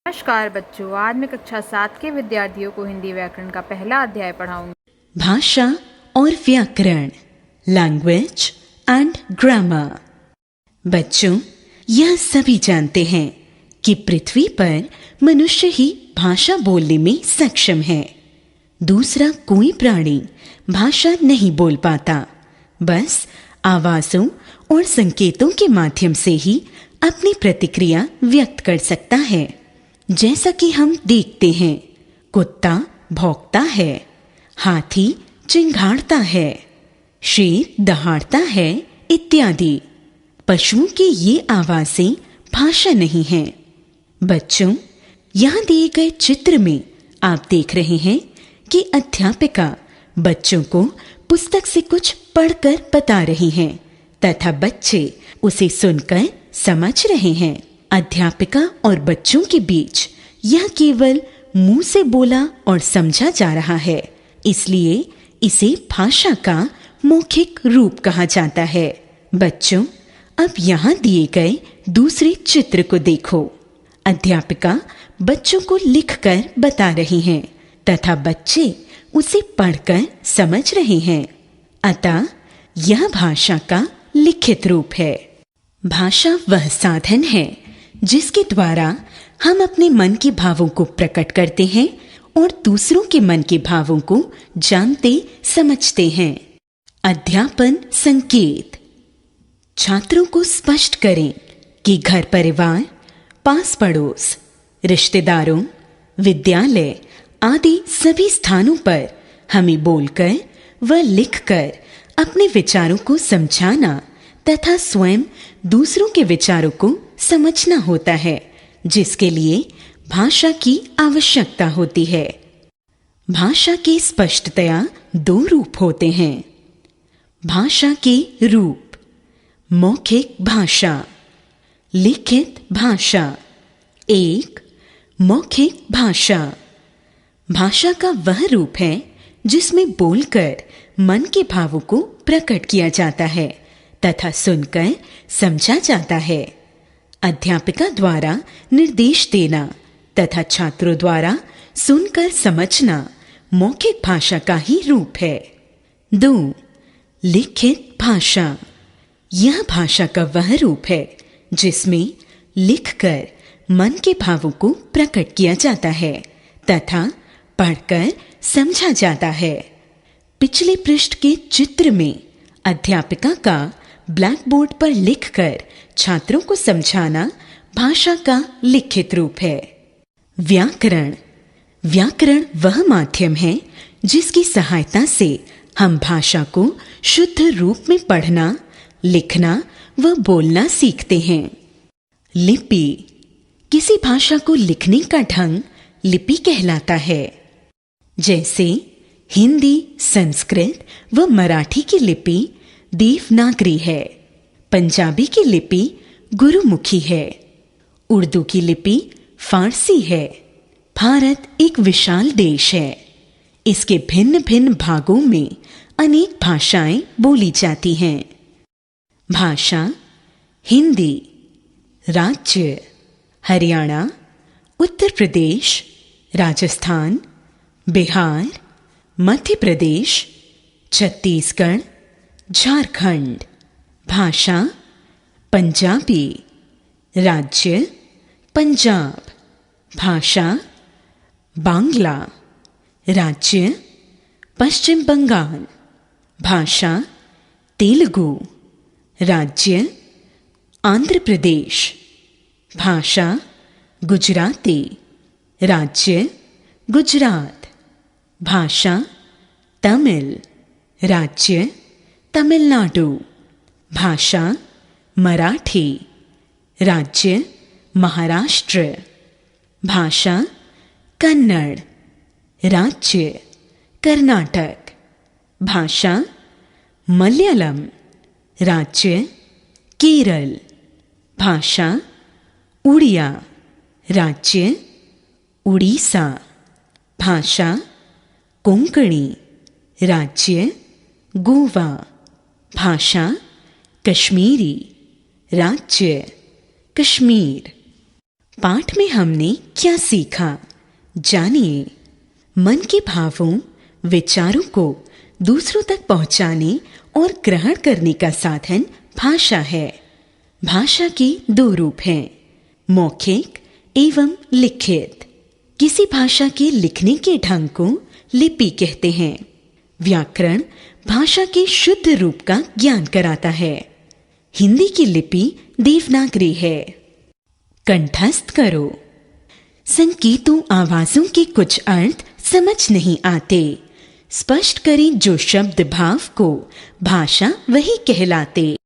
नमस्कार बच्चों, आज मैं कक्षा 7 के विद्यार्थियों को हिंदी व्याकरण का पहला अध्याय पढ़ाऊंगी। भाषा और व्याकरण, लैंग्वेज एंड ग्रामर। बच्चों, यह सभी जानते हैं कि पृथ्वी पर मनुष्य ही भाषा बोलने में सक्षम है। दूसरा कोई प्राणी भाषा नहीं बोल पाता, बस आवाजों और संकेतों के माध्यम से ही अपनी प्रतिक्रिया व्यक्त कर सकता है। जैसा कि हम देखते हैं, कुत्ता भौंकता है, हाथी चिंघाड़ता है, शेर दहाड़ता है इत्यादि। पशुओं की ये आवाजें भाषा नहीं हैं। बच्चों, यहाँ दिए गए चित्र में आप देख रहे हैं कि अध्यापिका बच्चों को पुस्तक से कुछ पढ़कर बता रही हैं तथा बच्चे उसे सुनकर समझ रहे हैं। अध्यापिका और बच्चों के बीच यह केवल मुंह से बोला और समझा जा रहा है, इसलिए इसे भाषा का मौखिक रूप कहा जाता है। बच्चों, अब यहाँ दिए गए दूसरे चित्र को देखो। अध्यापिका बच्चों को लिखकर बता रही हैं तथा बच्चे उसे पढ़कर समझ रहे हैं। अतः यह भाषा का लिखित रूप है। भाषा वह साधन है जिसके द्वारा हम अपने मन के भावों को प्रकट करते हैं और दूसरों के मन के भावों को जानते समझते हैं। अध्यापन संकेत। छात्रों को स्पष्ट करें कि घर परिवार, पास पड़ोस, रिश्तेदारों, विद्यालय आदि सभी स्थानों पर हमें बोलकर व लिखकर अपने विचारों को समझाना तथा स्वयं दूसरों के विचारों को समझना होता है, जिसके लिए भाषा की आवश्यकता होती है। भाषा के स्पष्टतया दो रूप होते हैं। भाषा के रूप: मौखिक भाषा, लिखित भाषा। एक, मौखिक भाषा। भाषा का वह रूप है जिसमें बोलकर मन के भावों को प्रकट किया जाता है तथा सुनकर समझा जाता है। अध्यापिका द्वारा निर्देश देना तथा छात्रों द्वारा सुनकर समझना मौखिक भाषा का ही रूप है। 2, लिखित भाषा। यह भाषा का वह रूप है जिसमें लिखकर मन के भावों को प्रकट किया जाता है तथा पढ़कर समझा जाता है। पिछले पृष्ठ के चित्र में अध्यापिका का ब्लैक बोर्ड पर लिखकर छात्रों को समझाना भाषा का लिखित रूप है। व्याकरण। व्याकरण वह माध्यम है जिसकी सहायता से हम भाषा को शुद्ध रूप में पढ़ना, लिखना व बोलना सीखते हैं। लिपि। किसी भाषा को लिखने का ढंग लिपि कहलाता है। जैसे हिंदी, संस्कृत व मराठी की लिपि देवनागरी है, पंजाबी की लिपि गुरुमुखी है, उर्दू की लिपि फारसी है। भारत एक विशाल देश है। इसके भिन्न भिन्न भागों में अनेक भाषाएं बोली जाती हैं। भाषा: हिंदी, राज्य: हरियाणा, उत्तर प्रदेश, राजस्थान, बिहार, मध्य प्रदेश, छत्तीसगढ़, झारखंड। भाषा: पंजाबी, राज्य: पंजाब। भाषा: बांग्ला, राज्य: पश्चिम बंगाल। भाषा: तेलुगु, राज्य: आंध्र प्रदेश। भाषा: गुजराती, राज्य: गुजरात। भाषा: तमिल, राज्य: तमिलनाडु। भाषा: मराठी, राज्य: महाराष्ट्र। भाषा: कन्नड़, राज्य: कर्नाटक। भाषा: मलयालम, राज्य: केरल। भाषा: उड़िया, राज्य: उड़ीसा। भाषा: कोंकणी, राज्य: गोवा। भाषा: कश्मीरी, राज्य: कश्मीर। पाठ में हमने क्या सीखा, जानिए। मन के भावों, विचारों को दूसरों तक पहुंचाने और ग्रहण करने का साधन भाषा है। भाषा के दो रूप हैं, मौखिक एवं लिखित। किसी भाषा के लिखने के ढंग को लिपि कहते हैं। व्याकरण भाषा के शुद्ध रूप का ज्ञान कराता है। हिंदी की लिपि देवनागरी है। कंठस्थ करो। संकेतों आवाजों के कुछ अर्थ समझ नहीं आते। स्पष्ट करें जो शब्द भाव को, भाषा वही कहलाते।